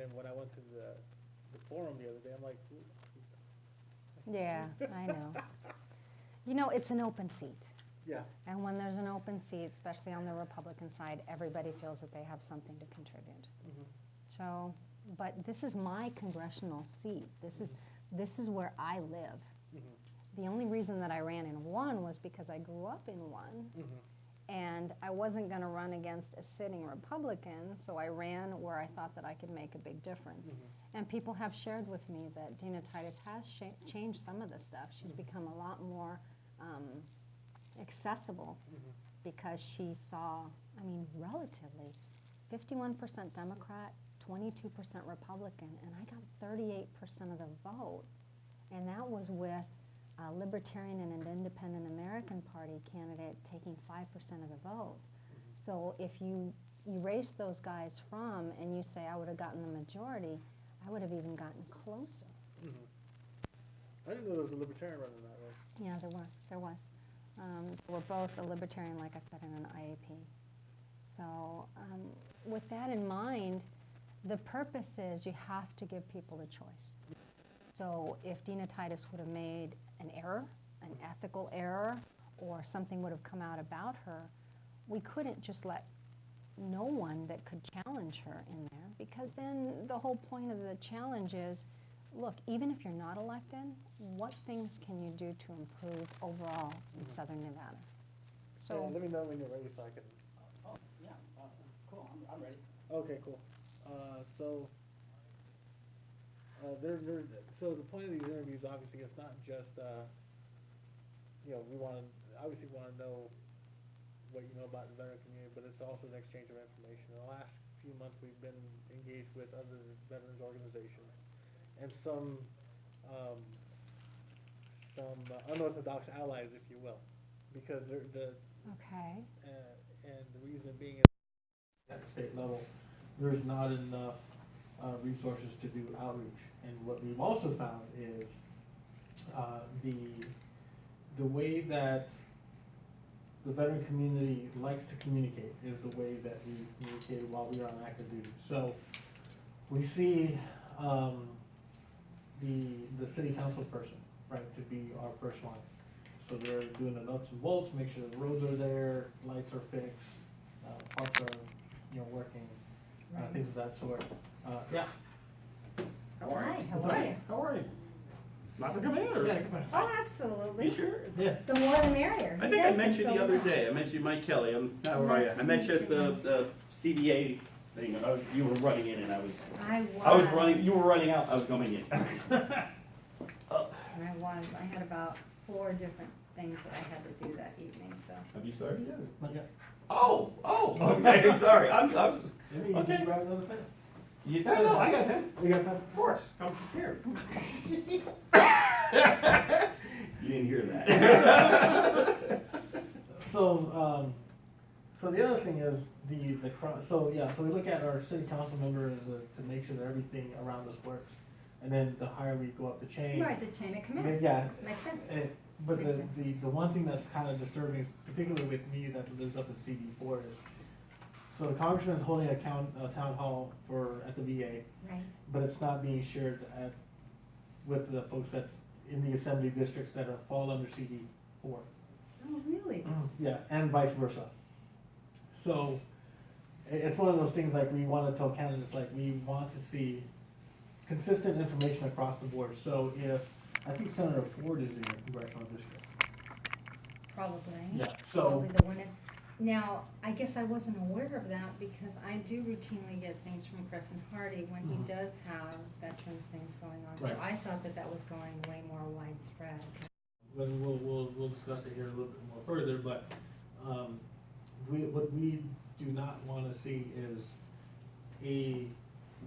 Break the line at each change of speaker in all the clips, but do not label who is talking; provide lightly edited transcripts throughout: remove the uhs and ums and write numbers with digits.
then when I went to the forum the other day, I'm like,
Yeah, I know. You know, it's an open seat.
yeah.
And when there's an open seat, especially on the Republican side, everybody feels that they have something to contribute. So, but this is my congressional seat. This is where I live. The only reason that I ran in one was because I grew up in one, and I wasn't going to run against a sitting Republican, so I ran where I thought that I could make a big difference. And people have shared with me that Dina Titus has changed some of the stuff. She's become a lot more accessible because she saw, I mean, relatively, 51% Democrat, 22% Republican, and I got 38% of the vote. And that was with a Libertarian and an Independent American Party candidate taking 5% of the vote. So if you erase those guys from and you say I would have gotten the majority, I would have even gotten closer.
I didn't know there was a libertarian running that way.
Yeah, there was. We're both a Libertarian, like I said, and an IAP. So with that in mind, the purpose is you have to give people a choice. So if Dina Titus would have made an error, an ethical error, or something would have come out about her, we couldn't just let no one that could challenge her in there, because then the whole point of the challenge is, look, even if you're not elected, what things can you do to improve overall in Southern Nevada? So
Yeah, let me know when you're ready so I can.
Oh, yeah, cool, I'm ready.
Okay, cool. So the point of these interviews, obviously, it's not just we want to know what you know about the veteran community, but it's also an exchange of information. In the last few months, we've been engaged with other veterans organizations and some unorthodox allies, if you will, because
okay.
And the reason being is at the state level, there's not enough resources to do outreach. And what we've also found is the way that the veteran community likes to communicate is the way that we communicated while we were on active duty. So we see the city council person, right, to be our first line. So they're doing the nuts and bolts, make sure the roads are there, lights are fixed, parks are working, things of that sort. Yeah.
How are you?
Hi, how are you?
How are you? Not for coming in, or?
Yeah, come on.
Oh, absolutely.
You sure?
Yeah.
The more the merrier.
I
You
think I
guys
met
can
you the
fill
other
it out.
day. I met you, Mike Kelly. How are you?
Nice
I
to
met
meet
you at
you.
the CDA thing. You were running in, and I was
I was.
running. You were running out. I was coming in.
I was. I had about 4 different things that I had to do that evening, so.
Have you started yet?
Not yet.
Oh, okay. Sorry. I was.
Maybe you
Okay.
can grab another pen.
You don't know. I got him.
You got a pen?
Of course. Come prepared. You didn't hear that.
So the other thing is so we look at our city council members to make sure that everything around us works, and then the higher we go up the chain.
Right, the chain of
then,
command.
yeah.
Makes sense.
But
Makes sense.
the one thing that's kind of disturbing, particularly with me that lives up in CD4, is so the congressman's holding a town hall at the VA,
Right.
but it's not being shared with the folks that's in the assembly districts that fall under CD4.
Oh, really?
Yeah, and vice versa. So it's one of those things like we want to tell candidates, like we want to see consistent information across the board. So if I think Senator Ford is in your congressional district.
Probably.
Yeah, so
Probably the one now, I guess I wasn't aware of that because I do routinely get things from Crescent Hardy when he does have veterans things going on.
Right.
So I thought that was going way more widespread.
we'll discuss it here a little bit more further, but what we do not want to see is a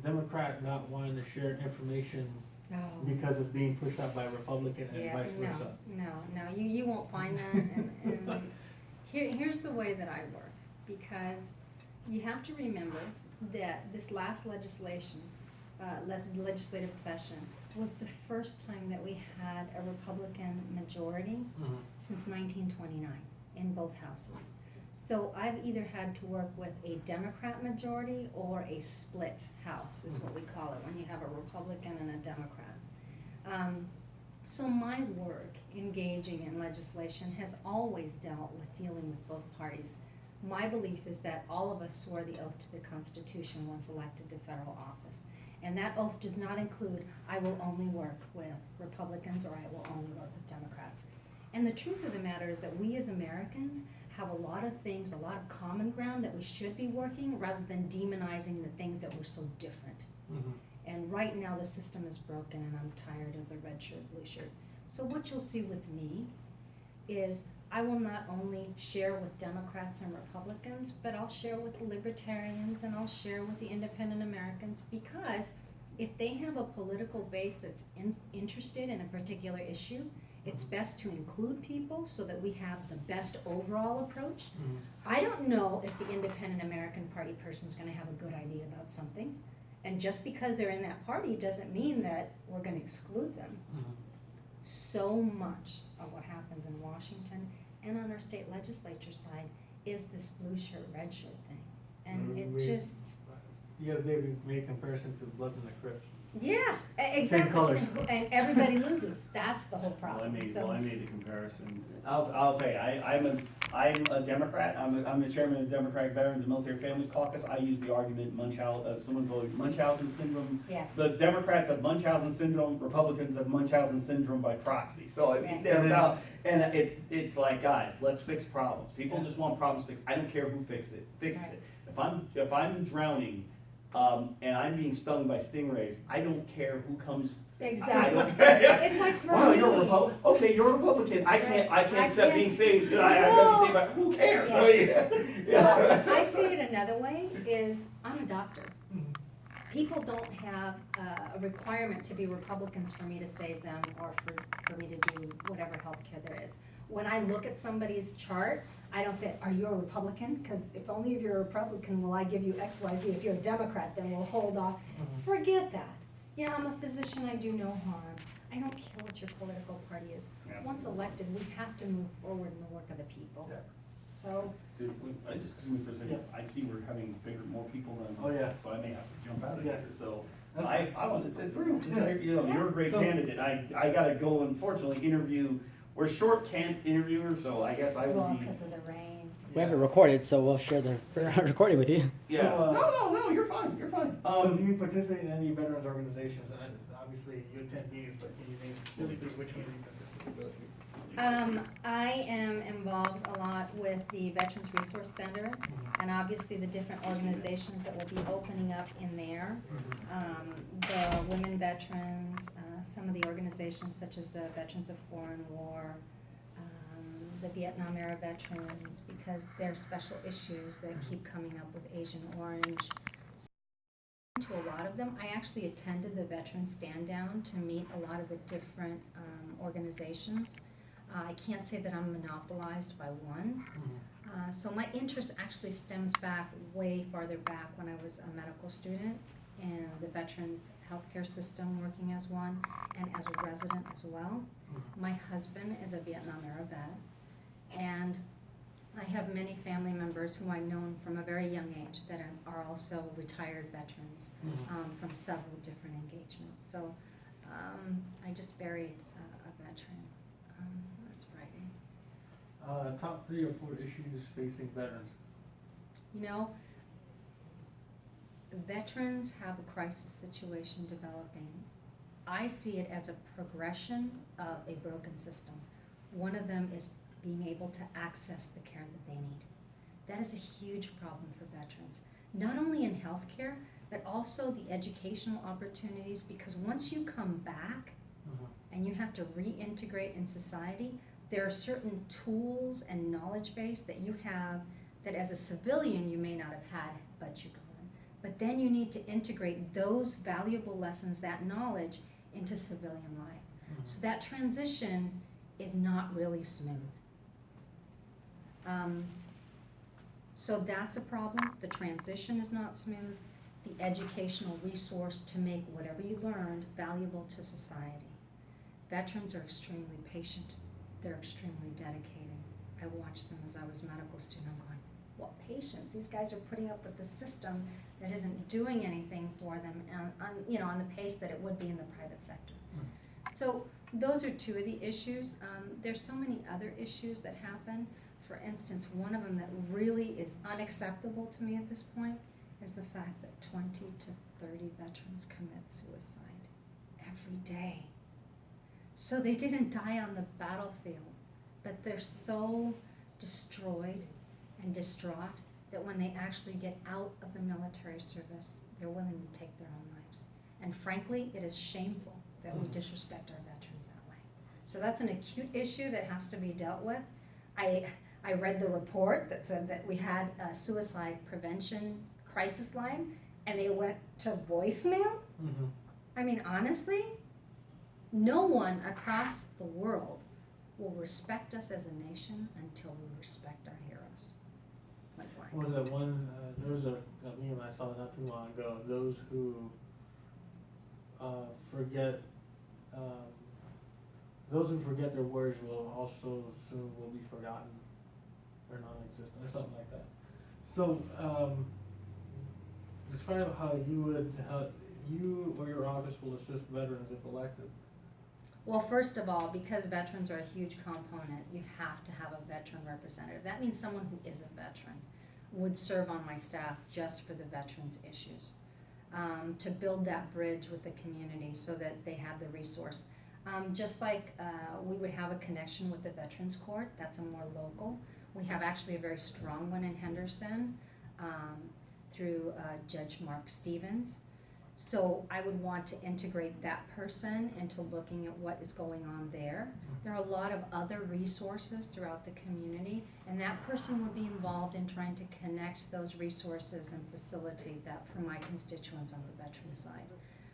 Democrat not wanting to share information
No.
because it's being pushed out by a Republican and
Yeah,
vice versa.
no, you won't find that, and here's the way that I work, because you have to remember that this last legislative session was the first time that we had a Republican majority since 1929 in both houses. So I've either had to work with a Democrat majority or a split House, is what we call it, when you have a Republican and a Democrat. So my work engaging in legislation has always dealt with dealing with both parties. My belief is that all of us swore the oath to the Constitution once elected to federal office. And that oath does not include, I will only work with Republicans or I will only work with Democrats. And the truth of the matter is that we as Americans have a lot of things, a lot of common ground that we should be working rather than demonizing the things that were so different.
Mhm.
And right now the system is broken and I'm tired of the red shirt, blue shirt. So what you'll see with me is I will not only share with Democrats and Republicans, but I'll share with the Libertarians and I'll share with the Independent Americans, because if they have a political base that's interested in a particular issue, it's best to include people so that we have the best overall approach.
Mhm.
I don't know if the Independent American Party person's gonna have a good idea about something. And just because they're in that party doesn't mean that we're gonna exclude them.
Mhm.
So much of what happens in Washington and on our state legislature side is this blue shirt, red shirt thing. And it
We-
just,
The other day we made comparisons to Bloods and the Crips.
yeah, exactly.
colors.
And everybody loses, that's the whole
Well,
problem,
I
so.
made the comparison. I'll tell you, I'm a Democrat. I'm the chairman of the Democratic Veterans and Military Families Caucus. I use the argument someone told me Munchausen syndrome.
Yes.
The Democrats have Munchausen syndrome, Republicans have Munchausen syndrome by proxy. So I mean,
Yes.
they're about, and it's like, guys, let's fix problems. People just want problems fixed. I don't care who fixes
Right.
it. If I'm drowning, and I'm being stung by stingrays, I don't care who comes. I
Exactly.
don't care.
It's like for
Wow,
me.
you're a Republican. Okay, you're a Republican. I can't
I
accept
can't-
being saved. I gotta be saved by, who cares? I mean,
So I see it another way is, I'm a doctor.
Mhm.
People don't have a requirement to be Republicans for me to save them or for me to do whatever healthcare there is. When I look at somebody's chart, I don't say, are you a Republican? Because if only if you're a Republican will I give you X, Y, Z. If you're a Democrat, then we'll hold off.
Mhm.
Forget that. Yeah, I'm a physician, I do no harm. I don't care what your political party is.
Yeah.
Once elected, we have to move forward in the work of the people.
Yeah.
So,
I just, excuse me for a second, I see we're having more people than.
Oh, yeah.
So I may have to jump out of
Yeah.
here, so.
That's
I want to sit through, 'cause
Yeah.
you're a great
So-
candidate. I gotta go, unfortunately, interview, we're short interviewers, so I guess I will
well,
be.
because of the rain.
We have it recorded, so we'll share the recording with you.
Yeah,
So,
no, you're fine, you're fine.
So do you participate in any veterans organizations? And obviously you attend meetings, but can you name specifically which ones you consistently go to?
I am involved a lot with the Veterans Resource Center, and obviously the different organizations that will be opening up in there. The women veterans, some of the organizations such as the Veterans of Foreign War, the Vietnam era veterans, because there are special issues that keep coming up with Agent Orange. To a lot of them, I actually attended the Veterans Stand Down to meet a lot of the different organizations. I can't say that I'm monopolized by one. So my interest actually stems back way farther back when I was a medical student in the veterans healthcare system, working as one and as a resident as well. My husband is a Vietnam era vet, and I have many family members who I've known from a very young age that are also retired veterans from several different engagements. So I just buried a veteran this Friday.
Top 3 or 4 issues facing veterans.
You know, veterans have a crisis situation developing. I see it as a progression of a broken system. One of them is being able to access the care that they need. That is a huge problem for veterans, not only in healthcare, but also the educational opportunities, because once you come back and you have to reintegrate in society, there are certain tools and knowledge base that you have that as a civilian you may not have had, but you can learn. But then you need to integrate those valuable lessons, that knowledge, into civilian life. So that transition is not really smooth. So that's a problem. The transition is not smooth. The educational resource to make whatever you learned valuable to society. Veterans are extremely patient. They're extremely dedicated. I watched them as I was a medical student. I'm going, what patience? These guys are putting up with the system that isn't doing anything for them on the pace that it would be in the private sector. So those are two of the issues. There's so many other issues that happen. For instance, one of them that really is unacceptable to me at this point is the fact that 20 to 30 veterans commit suicide every day. So they didn't die on the battlefield, but they're so destroyed and distraught that when they actually get out of the military service, they're willing to take their own lives. And frankly, it is shameful that we disrespect our veterans that way. So that's an acute issue that has to be dealt with. I read the report that said that we had a suicide prevention crisis line and they went to voicemail.
Mm-hmm.
I mean, honestly, no one across the world will respect us as a nation until we respect our heroes. Like blank.
What was that one, there was a meme I saw not too long ago, those who forget, those who forget their words will also soon will be forgotten or non-existent or something like that. So, describe how you or your office will assist veterans if elected.
Well, first of all, because veterans are a huge component, you have to have a veteran representative. That means someone who is a veteran would serve on my staff just for the veterans' issues, to build that bridge with the community so that they have the resource. Just like we would have a connection with the Veterans Court, that's a more local. We have actually a very strong one in Henderson through Judge Mark Stevens. So I would want to integrate that person into looking at what is going on there. There are a lot of other resources throughout the community, and that person would be involved in trying to connect those resources and facilitate that for my constituents on the veteran side.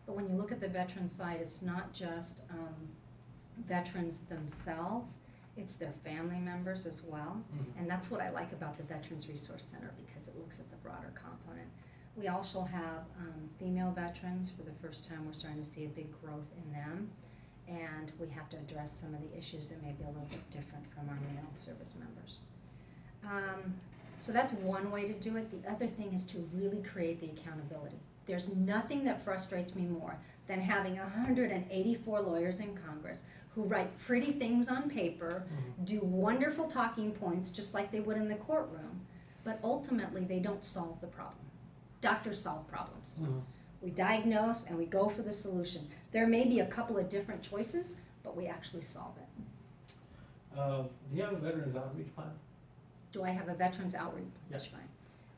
But when you look at the veteran side, it's not just veterans themselves, it's their family members as well.
Mm-hmm.
And that's what I like about the Veterans Resource Center, because it looks at the broader component. We also have female veterans. For the first time, we're starting to see a big growth in them. And we have to address some of the issues that may be a little bit different from our male service members. So that's one way to do it. The other thing is to really create the accountability. There's nothing that frustrates me more than having 184 lawyers in Congress who write pretty things on paper, do wonderful talking points just like they would in the courtroom, but ultimately they don't solve the problem. Doctors solve problems.
Mm-hmm.
We diagnose and we go for the solution. There may be a couple of different choices, but we actually solve it.
Do you have a veterans outreach plan?
Do I have a veterans outreach
Yes.
plan?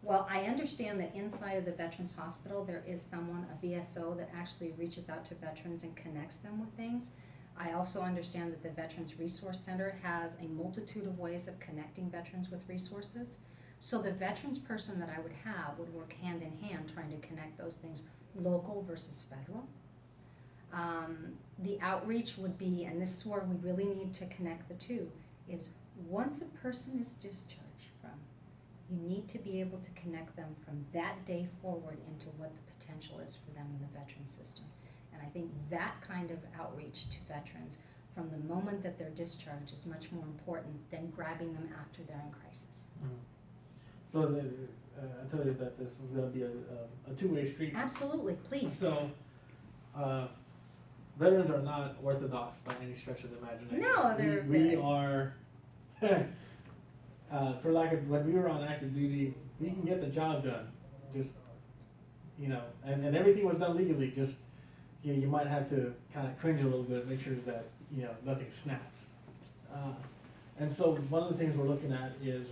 Well, I understand that inside of the Veterans Hospital, there is someone, a VSO, that actually reaches out to veterans and connects them with things. I also understand that the Veterans Resource Center has a multitude of ways of connecting veterans with resources. So the veterans person that I would have would work hand in hand trying to connect those things, local versus federal. The outreach would be, and this is where we really need to connect the two, is once a person is discharged from, you need to be able to connect them from that day forward into what the potential is for them in the veteran system. And I think that kind of outreach to veterans from the moment that they're discharged is much more important than grabbing them after they're in crisis.
Mm-hmm. So I tell you that this is going to be a two-way street.
Absolutely, please.
So, veterans are not orthodox by any stretch of the imagination.
No, they're
we
very-
are, for lack of, when we were on active duty, we can get the job done. Just, and everything was done legally. Just, you might have to kind of cringe a little bit, make sure that, nothing snaps. And so one of the things we're looking at is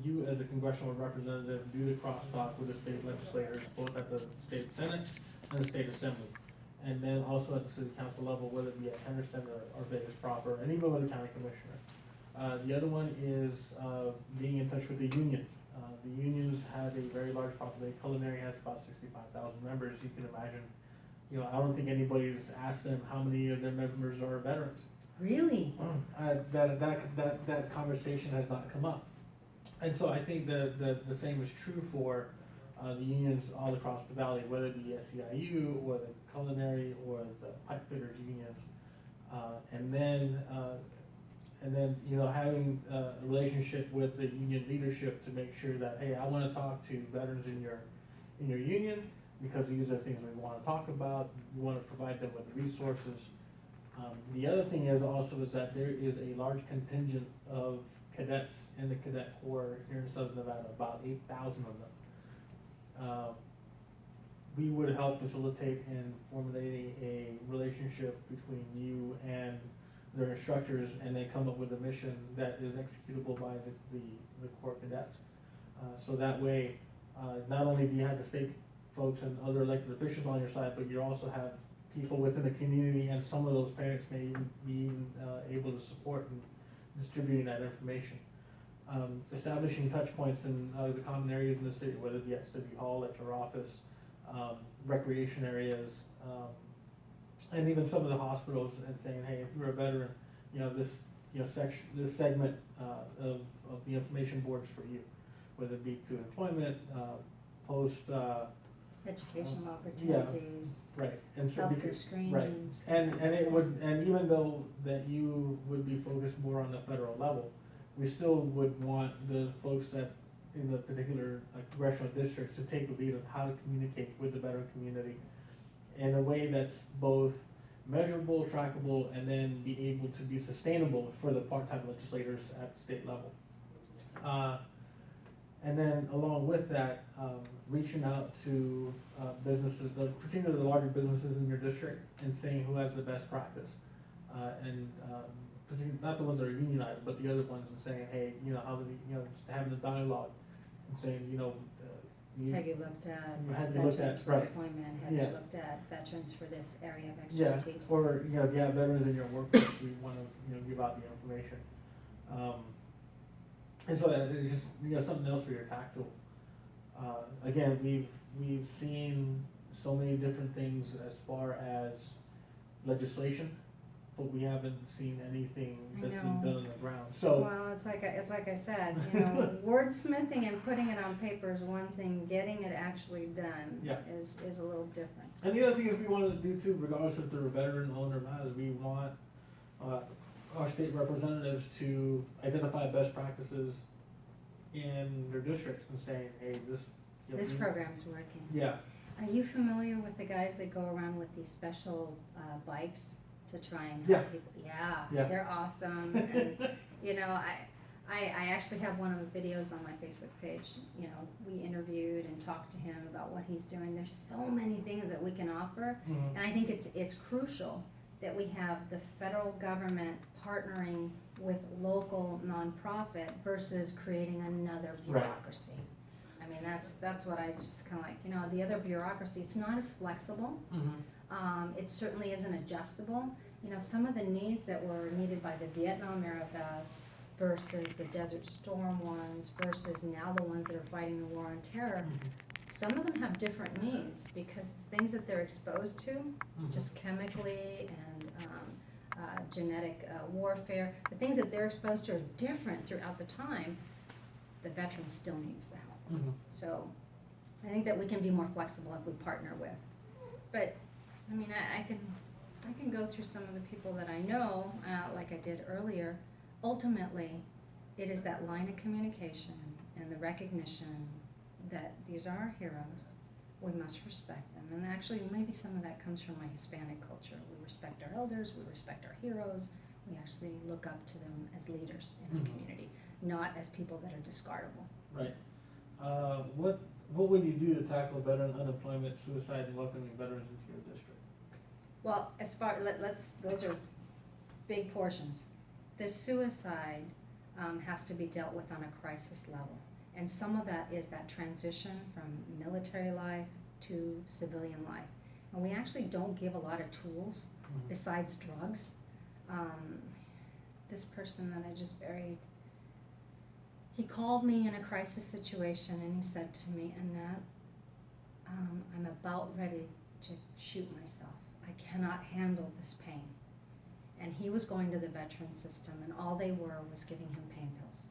you as a congressional representative do the crosstalk with the state legislators, both at the state senate and the state assembly. And then also at the city council level, whether it be at Henderson or Vegas proper, and even with the county commissioner. The other one is being in touch with the unions. The unions have a very large population. Culinary has about 65,000 members. You can imagine, I don't think anybody's asked them how many of their members are veterans.
Really?
That conversation has not come up. And so I think the same is true for the unions all across the valley, whether it be SEIU or the culinary or the pipe fitters unions. And then and then, having a relationship with the union leadership to make sure that, hey, I wanna talk to veterans in your union, because these are things we wanna talk about, we wanna provide them with resources. The other thing is also is that there is a large contingent of cadets in the cadet corps here in Southern Nevada, about 8,000 of them. We would help facilitate in formulating a relationship between you and their instructors, and then come up with a mission that is executable by the Corps cadets. So that way, not only do you have the state folks and other elected officials on your side, but you also have people within the community, and some of those parents may even be able to support in distributing that information. Establishing touch points in the common areas in the city, whether it be at City Hall, at your office, recreation areas, and even some of the hospitals, and saying, hey, if you're a veteran, this segment of the information boards for you, whether it be to employment, post,
Educational opportunities,
right, and so
healthcare
because,
screenings.
right,
things
and
like
it
that.
would, and even though that you would be focused more on the federal level, we still would want the folks that in the particular congressional districts to take the lead on how to communicate with the veteran community in a way that's both measurable, trackable, and then be able to be sustainable for the part-time legislators at the state level. And then along with that, reaching out to businesses, particularly the larger businesses in your district, and saying who has the best practice. Particularly, not the ones that are unionized, but the other ones, and saying, hey, how do we, just having a dialogue and saying,
Have you looked at
have you looked
veterans
at,
for
right.
employment? Have
Yeah.
you looked at veterans for this area of
Yeah,
expertise?
or, do you have veterans in your workforce, we wanna, give out the information. And so it's just, something else for your tax tool. Again, we've seen so many different things as far as legislation, but we haven't seen anything
I
that's been
know.
done on the ground, so.
Well, it's like I said, wordsmithing and putting it on paper is one thing, getting it actually done
Yeah.
is a little different.
And the other thing is we wanted to do too, regardless if they're a veteran owned or not, is we want, our state representatives to identify best practices in their districts and saying, hey, this.
This program's working.
Yeah,
Are you familiar with the guys that go around with these special bikes to try and
Yeah.
help people? Yeah,
Yeah.
they're awesome. And I actually have one of the videos on my Facebook page. We interviewed and talked to him about what he's doing. There's so many things that we can offer,
Mhm.
and I think it's crucial that we have the federal government partnering with local nonprofit versus creating another
Right.
bureaucracy. I mean, that's what I just kind of like, the other bureaucracy, it's not as flexible. It certainly isn't adjustable. Some of the needs that were needed by the Vietnam era vets versus the Desert Storm ones versus now the ones that are fighting the war on terror, some of them have different needs because the things that they're exposed to, just chemically and genetic warfare, the things that they're exposed to are different throughout the time. The veteran still needs the help. So I think that we can be more flexible if we partner with. But I mean, I can go through some of the people that I know, like I did earlier. Ultimately, it is that line of communication and the recognition that these are our heroes. We must respect them. And actually, maybe some of that comes from my Hispanic culture. We respect our elders, we respect our heroes. We actually look up to them as leaders in our community, not as people that are discardable.
Right. What would you do to tackle veteran unemployment, suicide, and welcoming veterans into your district?
Well, those are big portions. The suicide has to be dealt with on a crisis level. And some of that is that transition from military life to civilian life. And we actually don't give a lot of tools besides drugs. This person that I just buried, he called me in a crisis situation and he said to me, Annette, I'm about ready to shoot myself. I cannot handle this pain. And he was going to the veteran system and all they were was giving him pain pills.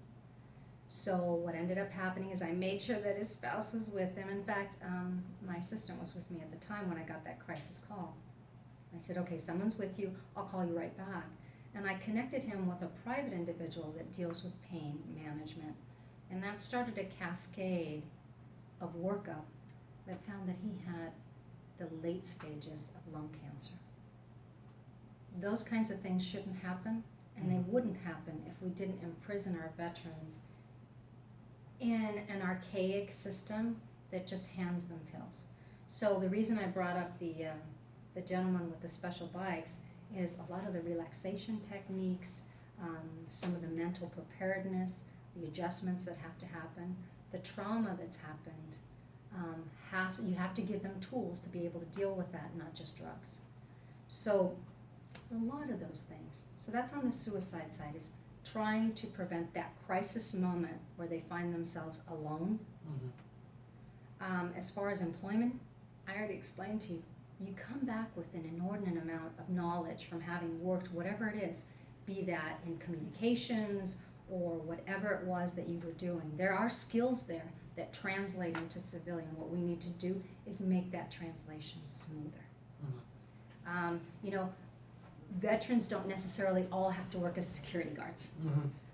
So what ended up happening is I made sure that his spouse was with him. In fact, my assistant was with me at the time when I got that crisis call. I said, okay, someone's with you, I'll call you right back. And I connected him with a private individual that deals with pain management. And that started a cascade of workup that found that he had the late stages of lung cancer. Those kinds of things shouldn't happen, and they wouldn't happen if we didn't imprison our veterans in an archaic system that just hands them pills. So the reason I brought up the gentleman with the special bikes is a lot of the relaxation techniques, some of the mental preparedness, the adjustments that have to happen, the trauma that's happened, you have to give them tools to be able to deal with that, not just drugs. So a lot of those things. So that's on the suicide side, is trying to prevent that crisis moment where they find themselves alone. As far as employment, I already explained to you, you come back with an inordinate amount of knowledge from having worked whatever it is, be that in communications or whatever it was that you were doing. There are skills there that translate into civilian. What we need to do is make that translation smoother. You know, veterans don't necessarily all have to work as security guards.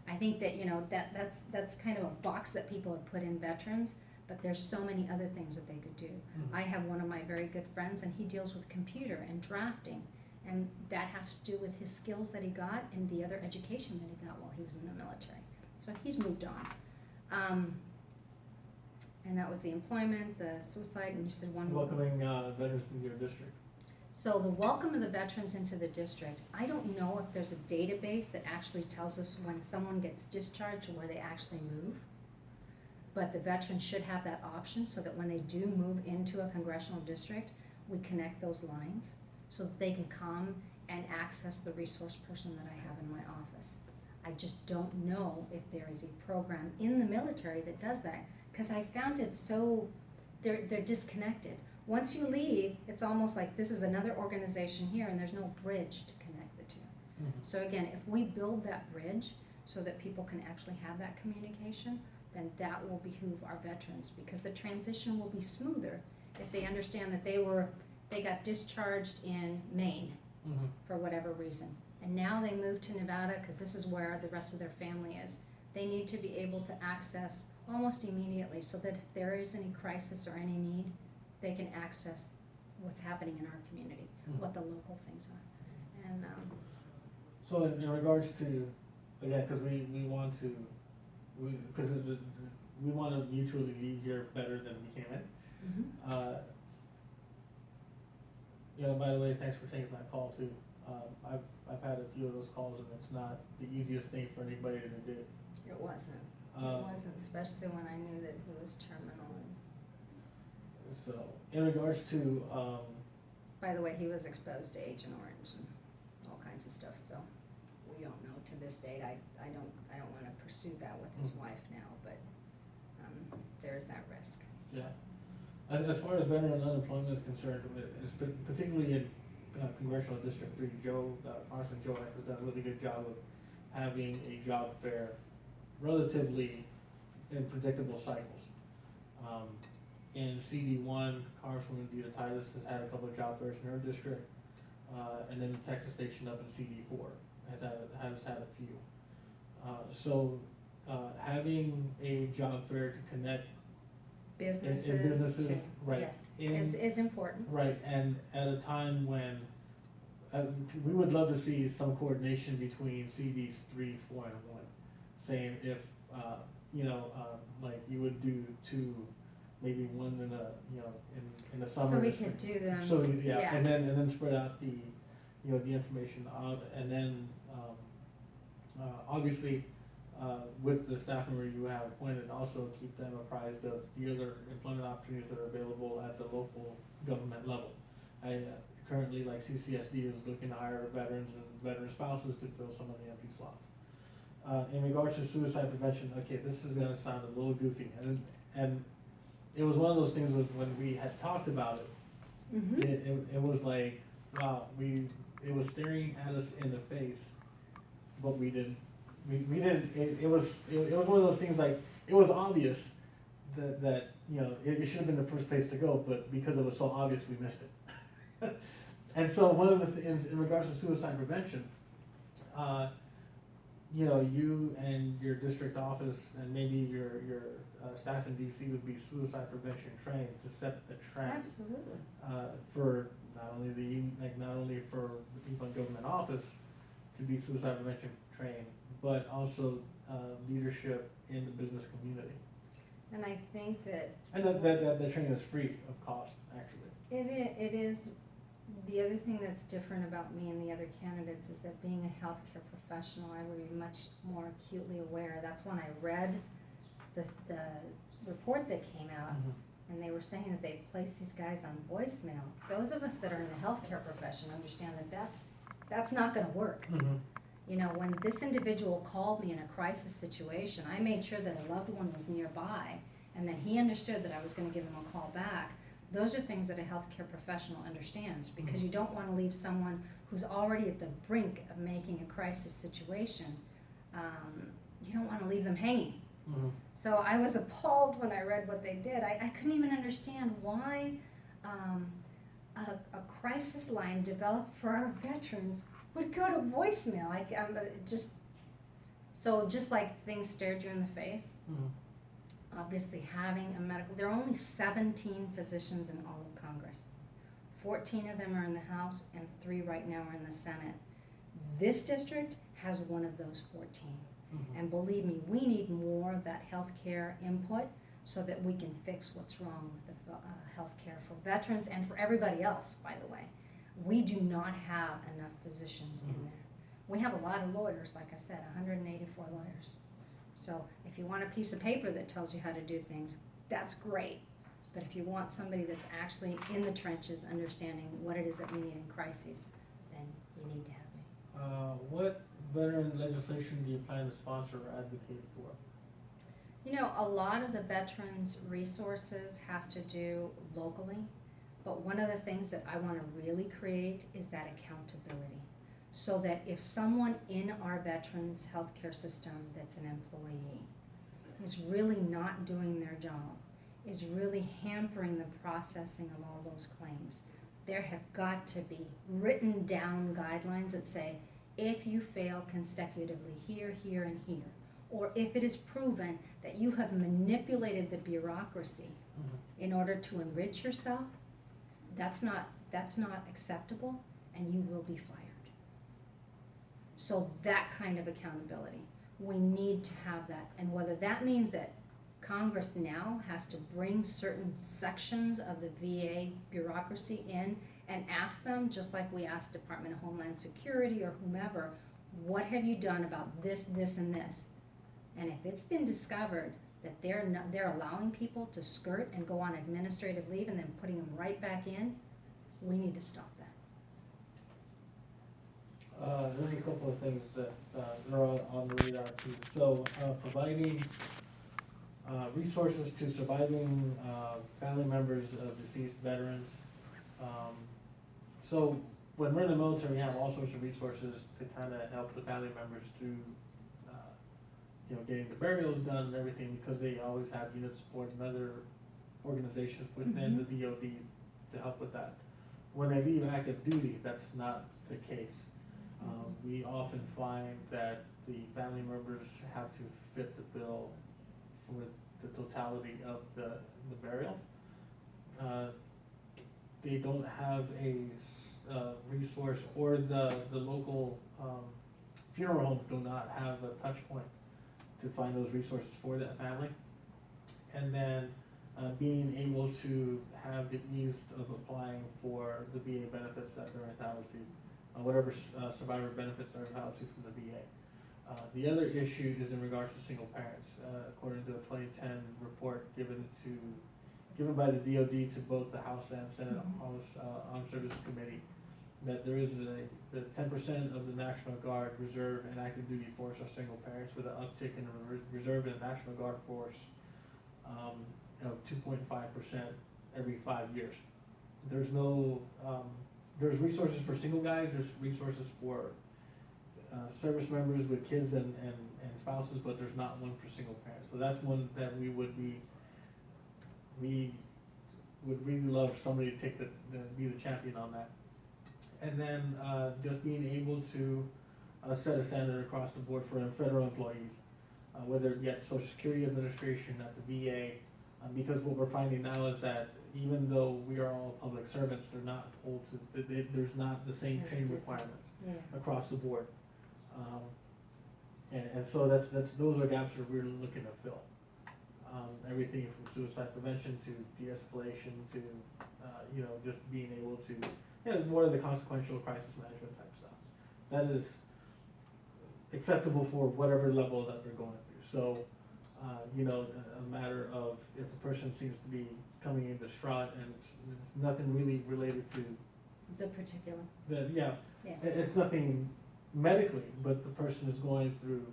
I think that, you know, that's kind of a box that people have put in veterans, but there's so many other things that they could do. I have one of my very good friends, and he deals with computer and drafting, and that has to do with his skills that he got and the other education that he got while he was in the military. So he's moved on. And that was the employment, the suicide, and you said one more.
Welcoming veterans into your district.
So the welcome of the veterans into the district, I don't know if there's a database that actually tells us when someone gets discharged or where they actually move. But the veterans should have that option so that when they do move into a congressional district, we connect those lines so that they can come and access the resource person that I have in my office. I just don't know if there is a program in the military that does that, because I found it so, they're disconnected. Once you leave, it's almost like this is another organization here and there's no bridge to connect the two. So again, if we build that bridge so that people can actually have that communication, then that will behoove our veterans, because the transition will be smoother if they understand that they got discharged in Maine for whatever reason. And now they move to Nevada because this is where the rest of their family is. They need to be able to access almost immediately so that if there is any crisis or any need, they can access what's happening in our community, what the local things are. And
So in regards to, again, because we want to, we want to mutually leave here better than we came in. You know, by the way, thanks for taking my call too. I've had a few of those calls, and it's not the easiest thing for anybody to do.
it wasn't. It wasn't, especially when I knew that he was terminal.
So in regards to,
By the way, he was exposed to Agent Orange and all kinds of stuff, so we don't know to this date. I don't wanna pursue that with his wife now, but, there's that risk.
yeah, as far as veteran unemployment is concerned, it's particularly in Congressional District 3, Congressman Joe has done a really good job of having a job fair relatively in predictable cycles. In CD1, Congresswoman Dita Titus has had a couple of job fairs in her district, and then the Texas station up in CD4 has had a few. So having a job fair to connect businesses,
to-
right,
Yes, is important.
right, and at a time when we would love to see some coordination between CDs 3, 4, and 1, saying if like you would do 2, maybe 1 in in the summer.
So we could do them,
So
yeah.
and then spread out the the information out, and then obviously with the staff member you have appointed, also keep them apprised of the other employment opportunities that are available at the local government level. Currently, like CCSD is looking to hire veterans and veteran spouses to fill some of the empty slots. In regards to suicide prevention, okay, this is gonna sound a little goofy, and it was one of those things when we had talked about it, it was like, wow, it was staring at us in the face, but we didn't, it was one of those things, like, it was obvious that it should have been the first place to go, but because it was so obvious, we missed it. And so one of the things, in regards to suicide prevention, you know, you and your district office and maybe your staff in DC would be suicide prevention trained to set a trend.
Absolutely.
For not only not only for the people in government office to be suicide prevention trained, but also leadership in the business community.
And I think that
And that training is free of cost, actually.
it is, the other thing that's different about me and the other candidates is that being a healthcare professional, I would be much more acutely aware. That's when I read the report that came out, and they were saying that they placed these guys on voicemail. Those of us that are in the healthcare profession understand that that's not gonna work. You know, when this individual called me in a crisis situation, I made sure that a loved one was nearby, and that he understood that I was gonna give him a call back. Those are things that a healthcare professional understands, because you don't wanna leave someone who's already at the brink of making a crisis situation, you don't wanna leave them hanging. So I was appalled when I read what they did. I couldn't even understand why a crisis line developed for our veterans would go to voicemail. Just like things stared you in the face. Obviously, having a medical, there are only 17 physicians in all of Congress. 14 of them are in the House, and 3 right now are in the Senate. This district has one of those 14. And believe me, we need more of that healthcare input so that we can fix what's wrong with the healthcare for veterans and for everybody else, by the way. We do not have enough physicians in there. We have a lot of lawyers, like I said, 184 lawyers. So if you want a piece of paper that tells you how to do things, that's great. But if you want somebody that's actually in the trenches understanding what it is that we need in crises, then you need to have me.
What veteran legislation do you plan to sponsor or advocate for?
You know, a lot of the veterans' resources have to do locally, but one of the things that I want to really create is that accountability. So that if someone in our veterans' healthcare system that's an employee is really not doing their job, is really hampering the processing of all those claims, there have got to be written down guidelines that say, if you fail consecutively here, here, and here, or if it is proven that you have manipulated the bureaucracy in order to enrich yourself, that's not acceptable, and you will be fired. So that kind of accountability, we need to have that. And whether that means that Congress now has to bring certain sections of the VA bureaucracy in and ask them, just like we asked Department of Homeland Security or whomever, what have you done about this, this, and this? And if it's been discovered that they're allowing people to skirt and go on administrative leave and then putting them right back in, we need to stop that.
There's a couple of things that are on the radar too. So providing resources to surviving family members of deceased veterans. So when we're in the military, we have all sorts of resources to kind of help the family members through, getting the burials done and everything, because they always have unit support and other organizations within the DoD to help with that. When they leave active duty, that's not the case. We often find that the family members have to fit the bill for the totality of the burial. They don't have a resource, or the local funeral homes do not have a touch point to find those resources for that family. And then being able to have the ease of applying for the VA benefits that they're entitled to, whatever survivor benefits they're entitled to from the VA. The other issue is in regards to single parents. According to a 2010 report given by the DoD to both the House and Senate Armed Services Committee, that there is the 10% of the National Guard, Reserve, and active duty force are single parents, with an uptick in the Reserve and National Guard force of 2.5% every 5 years. There's resources for single guys, there's resources for service members with kids and spouses, but there's not one for single parents. So that's one that we would really love somebody to take be the champion on that. And then just being able to set a standard across the board for federal employees, whether it be at the Social Security Administration, at the VA, because what we're finding now is that even though we are all public servants, they're not told to, there's not the same
There's
training
different-
requirements
Yeah.
across the board. And so that's, those are gaps that we're looking to fill. Everything from suicide prevention to de-escalation to, you know, just being able to, you know, what are the consequential crisis management type stuff. That is acceptable for whatever level that they're going through. So, you know, a matter of if a person seems to be coming in distraught and it's nothing really related to
The particular,
the, yeah,
yeah.
it's nothing medically, but the person is going through,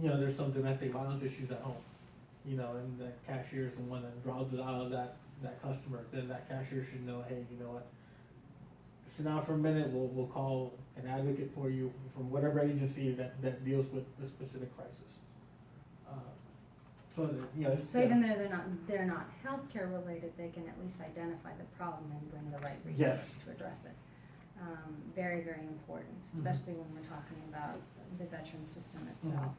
you know, there's some domestic violence issues at home, you know, and that cashier is the one that draws it out of that customer, then that cashier should know, hey, you know what, sit down for a minute, we'll call an advocate for you from whatever agency that deals with the specific crisis. So, that, you know, it's.
So even though they're not healthcare related, they can at least identify the problem and bring the right resource
Yes.
to address it. Very, very important, especially when we're talking about the veteran system itself.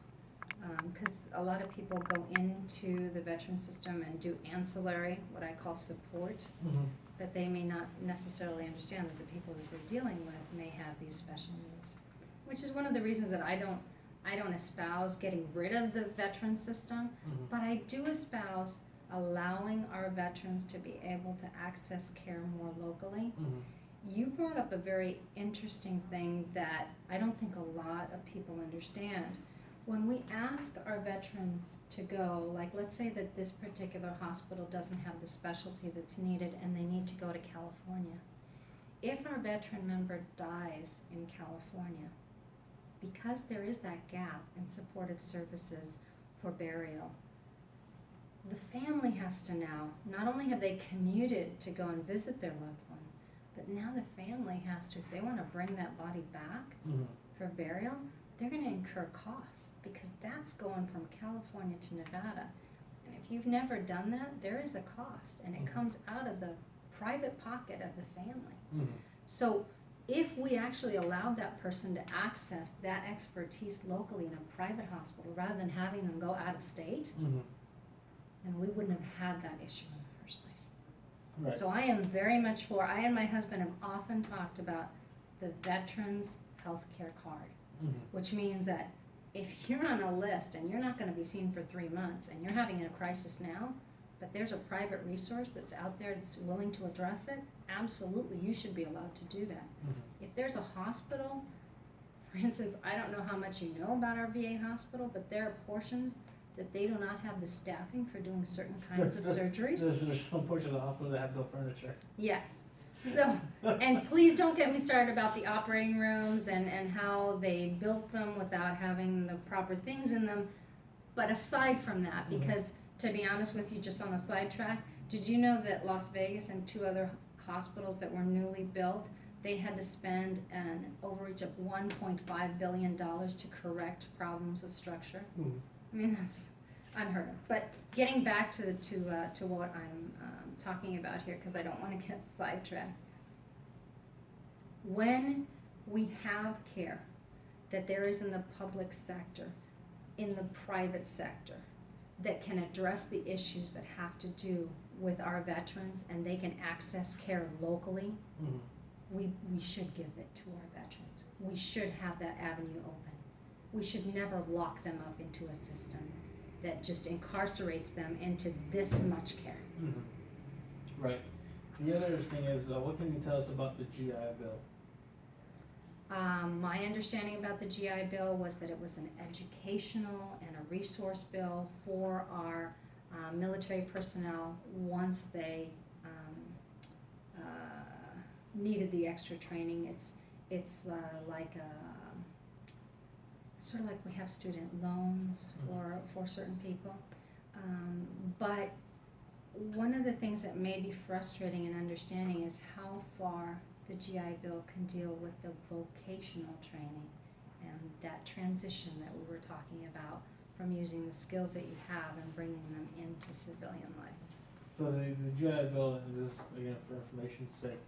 Because a lot of people go into the veteran system and do ancillary, what I call support,
Mhm.
but they may not necessarily understand that the people that they're dealing with may have these special needs. Which is one of the reasons that I don't espouse getting rid of the veteran system,
Mhm.
but I do espouse allowing our veterans to be able to access care more locally.
Mhm.
You brought up a very interesting thing that I don't think a lot of people understand. When we ask our veterans to go, like let's say that this particular hospital doesn't have the specialty that's needed and they need to go to California. If our veteran member dies in California, because there is that gap in supportive services for burial, the family has to now, not only have they commuted to go and visit their loved one, but now the family has to, if they want to bring that body back
Mhm.
for burial, they're going to incur costs because that's going from California to Nevada. And if you've never done that, there is a cost and it
Mhm.
comes out of the private pocket of the family.
Mhm.
So if we actually allowed that person to access that expertise locally in a private hospital rather than having them go out of state,
Mhm.
then we wouldn't have had that issue in the first place.
Right.
So I am very much for, I and my husband have often talked about the Veterans Healthcare Card,
Mhm.
which means that if you're on a list and you're not gonna be seen for 3 months and you're having a crisis now, but there's a private resource that's out there that's willing to address it, absolutely, you should be allowed to do that.
Mhm.
If there's a hospital, for instance, I don't know how much you know about our VA hospital, but there are portions that they do not have the staffing for doing certain kinds of surgeries.
There's some portions of the hospital that have no furniture.
Yes. So, and please don't get me started about the operating rooms and how they built them without having the proper things in them. But aside from that,
Mhm.
because to be honest with you, just on a sidetrack, did you know that Las Vegas and 2 other hospitals that were newly built, they had to spend an overreach of $1.5 billion to correct problems with structure?
Mhm.
I mean, that's unheard of. But getting back to what I'm talking about here, because I don't want to get sidetracked. When we have care that there is in the public sector, in the private sector, that can address the issues that have to do with our veterans and they can access care locally,
Mhm.
we should give it to our veterans. We should have that avenue open. We should never lock them up into a system that just incarcerates them into this much care.
Mhm. Right. The other thing is, what can you tell us about the GI Bill?
My understanding about the GI Bill was that it was an educational and a resource bill for our military personnel once they needed the extra training. It's like sort of like we have student loans for certain people. But one of the things that may be frustrating in understanding is how far the GI Bill can deal with the vocational training and that transition that we were talking about from using the skills that you have and bringing them into civilian life.
So the GI Bill, and this again for information's sake,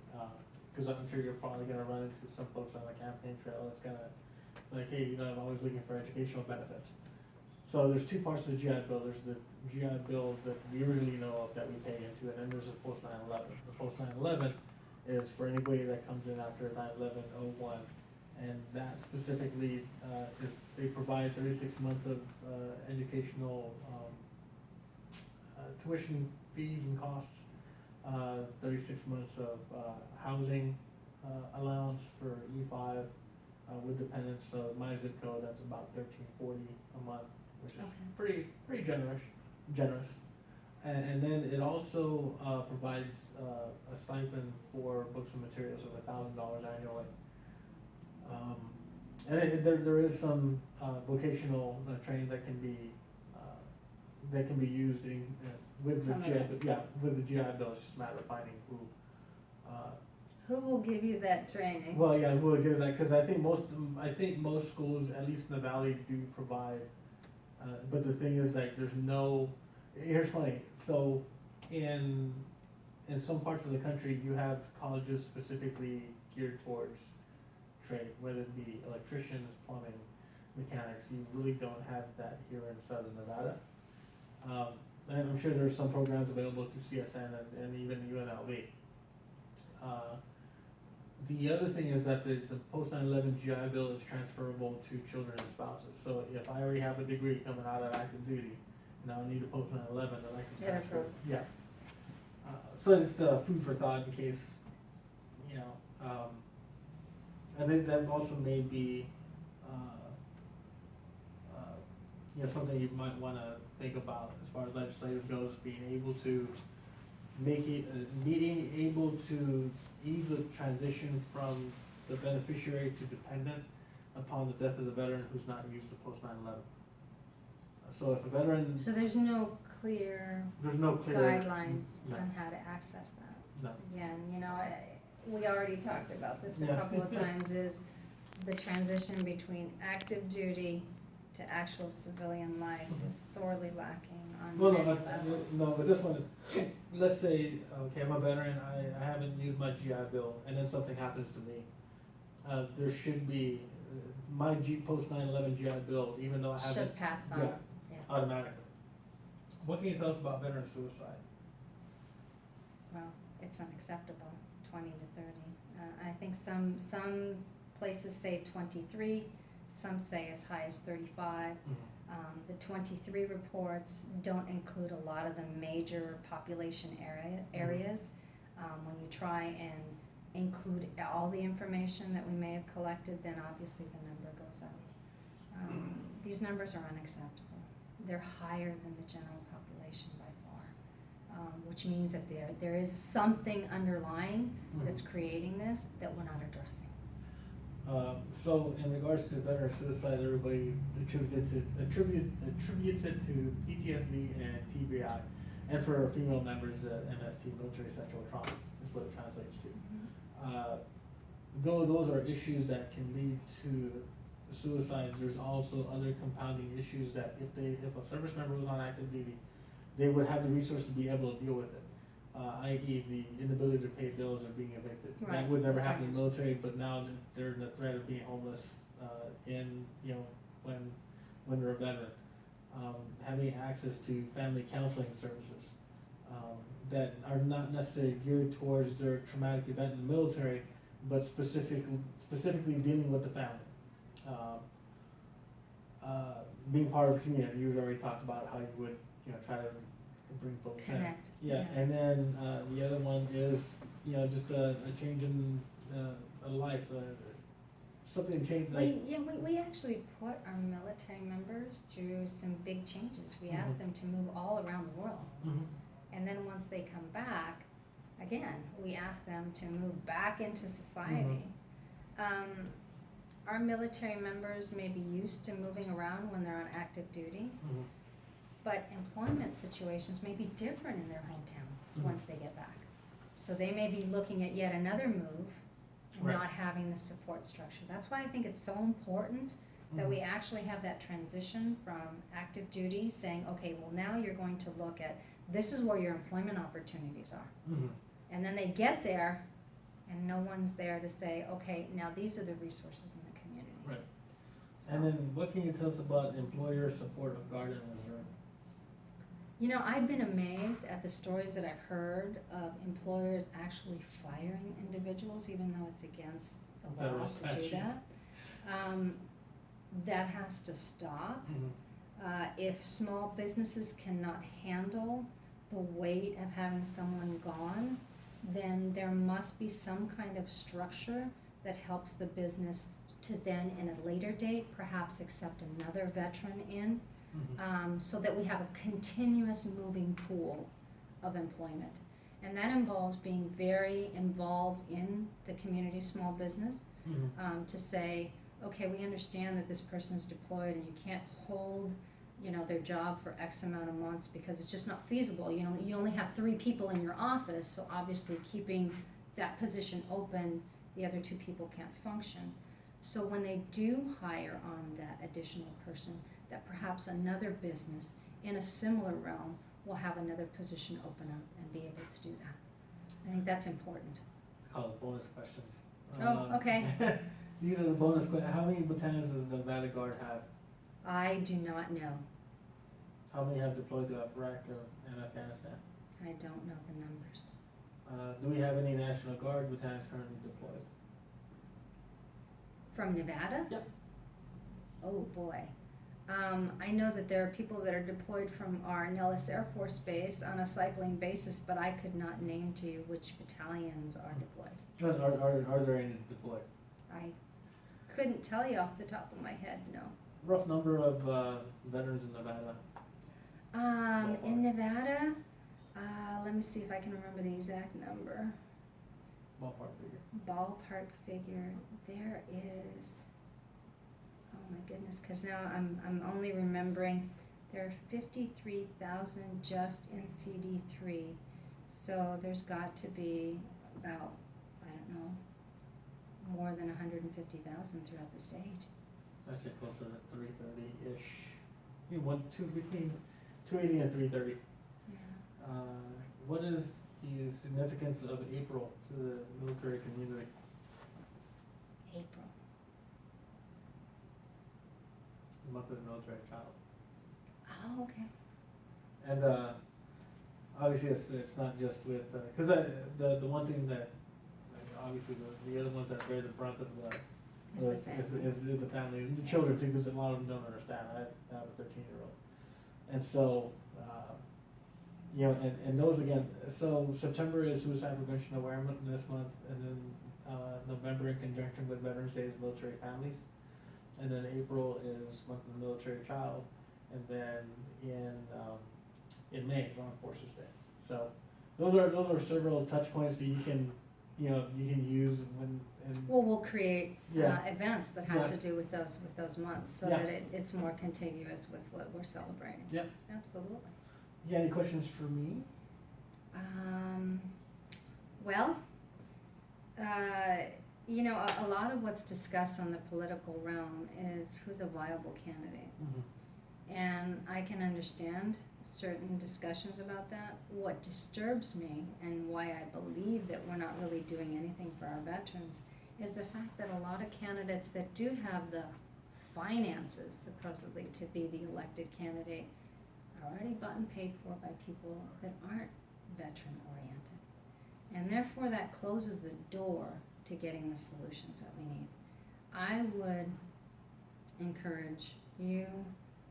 cause I'm sure you're probably gonna run into some folks on the campaign trail that's gonna, like, hey, you know, I'm always looking for educational benefits. So there's two parts of the GI Bill. There's the GI Bill that we really know of that we pay into, and then there's the post 9/11. The post 9/11 is for anybody that comes in after 9/11/01, and that specifically is they provide 36 months of educational tuition fees and costs, 36 months of housing allowance for E5 with dependents. So my zip code, that's about $13.40 a month, which is
Okay.
pretty generous. And then it also provides a stipend for books and materials of $1,000 annually. And there is some vocational training that can be used in with the
Some of
GI,
it.
but yeah, with the GI Bill. It's just a matter of finding who.
Who will give you that training?
Well, yeah, we'll give that, because I think most schools, at least in the valley, do provide. But the thing is, like, there's no. Here's funny. So, in some parts of the country, you have colleges specifically geared towards trade, whether it be electricians, plumbing, mechanics. You really don't have that here in Southern Nevada. And I'm sure there's some programs available through CSN and even UNLV. The other thing is that the post 9/11 GI Bill is transferable to children and spouses. So if I already have a degree coming out of active duty, now I need a post 9/11, then I can
Get
transfer.
approved.
Yeah. So it's food for thought in case, you know, and then that also may be, you know, something you might wanna think about as far as legislative goes, being able to make it, being able to ease the transition from the beneficiary to dependent upon the death of the veteran who's not used to post 9/11. So if a veteran,
So there's no clear
there's no clear.
guidelines
No.
on how to access that.
No.
Again, you know, we already talked about this a
Yeah.
couple of times, is the transition between active duty to actual civilian life is sorely lacking on
Well,
many
no,
levels.
no, but this one, let's say, okay, I'm a veteran, I haven't used my GI Bill, and then something happens to me. There should be, my post 9/11 GI Bill, even though I haven't.
Should pass on,
Yeah.
yeah.
Automatically. What can you tell us about veteran suicide?
Well, it's unacceptable, 20 to 30. I think some places say 23, some say as high as 35. The 23 reports don't include a lot of the major population areas. When you try and include all the information that we may have collected, then obviously the number goes up. These numbers are unacceptable. They're higher than the general population by far, which means that there is something underlying that's creating this that we're not addressing.
So in regards to veteran suicide, everybody attributes it to PTSD and TBI, and for female members, MST, military sexual trauma, is what it translates to. Though those are issues that can lead to suicides, there's also other compounding issues that if a service member was on active duty, they would have the resources to be able to deal with it. I.e. the inability to pay bills or being evicted.
Right,
That would never
the
happen in the
financial.
military, but now that they're in the threat of being homeless, when they're a veteran. Having access to family counseling services, that are not necessarily geared towards their traumatic event in the military, but specifically dealing with the family. Being part of a community, you already talked about how you would, try to bring folks in.
Connect.
Yeah, and then, the other one is, just a change in, a life, something changed, like.
We actually put our military members through some big changes. We asked them to move all around the world. And then once they come back, again, we ask them to move back into society. Our military members may be used to moving around when they're on active duty, but employment situations may be different in their hometown once they get back. So they may be looking at yet another move and
Right.
not having the support structure. That's why I think it's so important that we actually have that transition from active duty, saying, okay, well now you're going to look at, this is where your employment opportunities are. And then they get there, And no one's there to say, okay, now these are the resources in the community.
Right.
So,
And then what can you tell us about employer support of garden reserve?
you know, I've been amazed at the stories that I've heard of employers actually firing individuals, even though it's against the
Federal
law to do
statute.
that. That has to stop.
Mm-hmm.
If small businesses cannot handle the weight of having someone gone, then there must be some kind of structure that helps the business to then, in a later date, perhaps accept another veteran in,
Mm-hmm.
so that we have a continuous moving pool of employment. And that involves being very involved in the community small business,
Mm-hmm.
to say, okay, we understand that this person's deployed and you can't hold, you know, their job for X amount of months because it's just not feasible. You know, you only have 3 people in your office, so obviously keeping that position open, the other 2 people can't function. So when they do hire on that additional person, that perhaps another business in a similar realm will have another position open up and be able to do that. I think that's important.
Call it bonus questions.
Oh, okay.
These are the bonus questions. How many battalions does the Nevada Guard have?
I do not know.
How many have deployed to Iraq and Afghanistan?
I don't know the numbers.
Do we have any National Guard battalions currently deployed?
From Nevada?
Yep.
Oh, boy. I know that there are people that are deployed from our Nellis Air Force Base on a cycling basis, but I could not name to you which battalions are deployed.
Are there any deployed?
I couldn't tell you off the top of my head, no.
Rough number of veterans in Nevada.
In Nevada, let me see if I can remember the exact number.
Ballpark figure.
Ballpark figure, there is, oh my goodness, cause now I'm only remembering, there are 53,000 just in CD3. So there's got to be about, I don't know, more than 150,000 throughout the state.
Actually closer to 330-ish. Between 280 and 330.
Yeah.
What is the significance of April to the military community?
April.
The month of the military child.
Oh, okay.
And obviously it's not just with, because the one thing that, obviously the other ones that bear the brunt of
It's the family.
is the family, and the children too, because a lot of them don't understand. I have a 13-year-old. And so, you know, and those again, so September is Suicide Prevention Awareness Month, and then November in conjunction with Veterans Day is Military Families. And then April is Month of the Military Child, and then in May is Armed Forces Day. So those are several touch points that you can use when.
Well, we'll create
Yeah.
events that have
Yeah.
to do with those months, so
Yeah.
that it's more contiguous with what we're celebrating.
Yep.
Absolutely.
You got any questions for me?
Well, you know, a lot of what's discussed on the political realm is who's a viable candidate. And I can understand certain discussions about that. What disturbs me and why I believe that we're not really doing anything for our veterans is the fact that a lot of candidates that do have the finances supposedly to be the elected candidate are already bought and paid for by people that aren't veteran oriented. And therefore that closes the door to getting the solutions that we need. I would encourage you,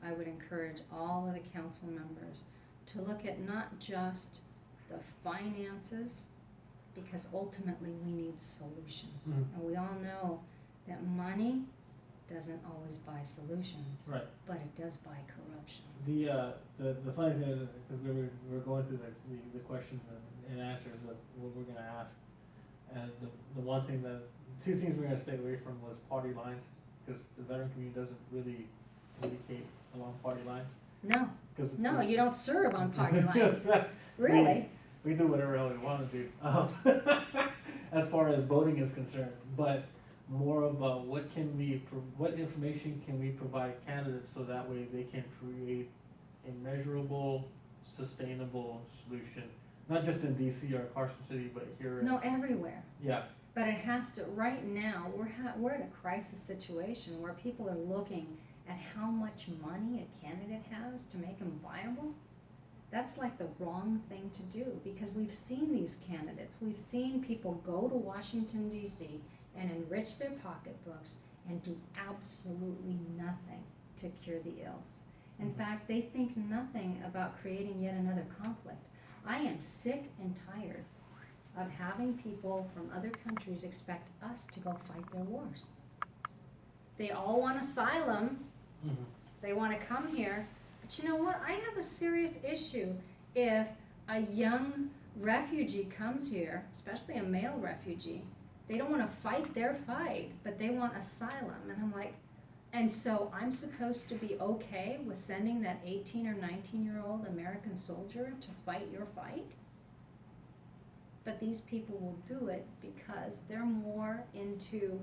I would encourage all of the council members to look at not just the finances, because ultimately we need solutions.
Mhm.
And we all know that money doesn't always buy solutions,
Right.
but it does buy corruption.
The funny thing is, because we were going through the questions and answers of what we're gonna ask, and the one thing that, 2 things we're gonna stay away from was party lines, because the veteran community doesn't really communicate along party lines.
No,
'Cause
no, you don't serve on party lines, really.
We do whatever the hell we wanna do, as far as voting is concerned, but more of what information can we provide candidates so that way they can create a measurable, sustainable solution, not just in DC or Carson City, but here.
No, everywhere.
Yeah,
But it has to, right now, we're at a crisis situation where people are looking at how much money a candidate has to make them viable. That's like the wrong thing to do, because we've seen these candidates. We've seen people go to Washington, D.C. and enrich their pocketbooks and do absolutely nothing to cure the ills. In fact, they think nothing about creating yet another conflict. I am sick and tired of having people from other countries expect us to go fight their wars. They all want asylum. They want to come here. But you know what? I have a serious issue if a young refugee comes here, especially a male refugee. They don't want to fight their fight, but they want asylum. And I'm like, and so I'm supposed to be okay with sending that 18 or 19-year-old American soldier to fight your fight? But these people will do it because they're more into,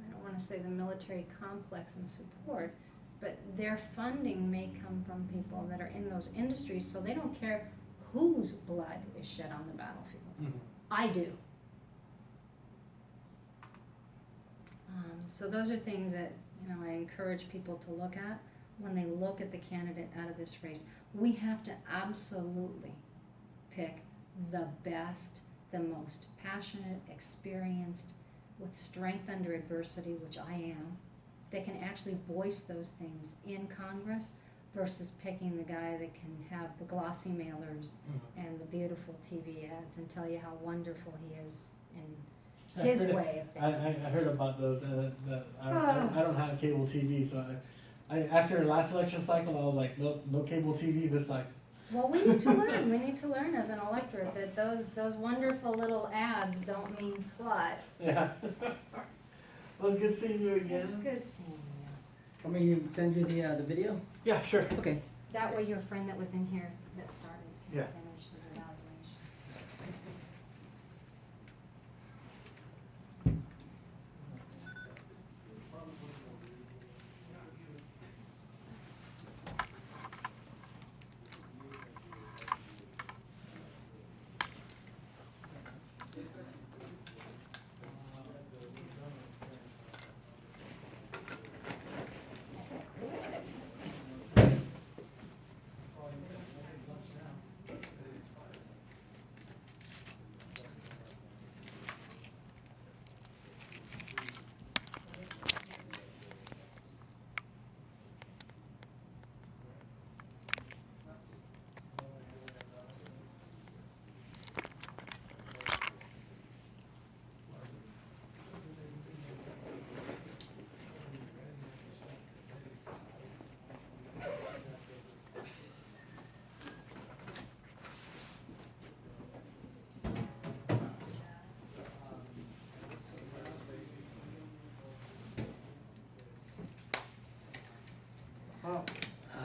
I don't want to say the military complex and support, but their funding may come from people that are in those industries, so they don't care whose blood is shed on the battlefield. I do. So those are things that, you know, I encourage people to look at when they look at the candidate out of this race. We have to absolutely pick the best, the most passionate, experienced, with strength under adversity, which I am, that can actually voice those things in Congress, versus picking the guy that can have the glossy mailers and the beautiful TV ads and tell you how wonderful he is in his way of thinking.
I heard about those. I don't have cable TV, so I after last election cycle, I was like, no cable TV this cycle.
Well, we need to learn. We need to learn as an electorate that those wonderful little ads don't mean squat.
Yeah. Well, it's good seeing you again.
It's good seeing you.
Want me to send you the video?
Yeah, sure.
Okay.
That way your friend that was in here that started can
Yeah.
finish his evaluation.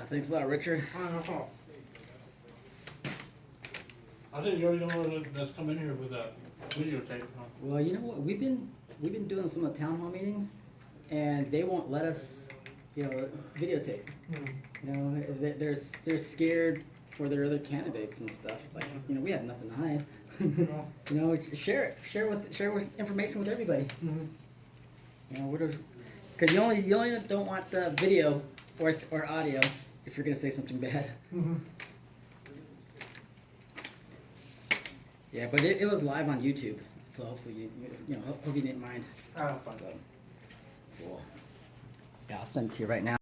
Thanks a lot, Richard.
I think you're the only one that's come in here with a videotape.
Well, you know what? We've been doing some of the town hall meetings, and they won't let us, videotape. You know, they're scared for their other candidates and stuff. It's like, we have nothing to hide. Share information with everybody. Because you only don't want the video or audio if you're gonna say something bad. Yeah, but it was live on YouTube, so hopefully hope you didn't mind.
Oh, fine.
So, cool. Yeah, I'll send it to you right now.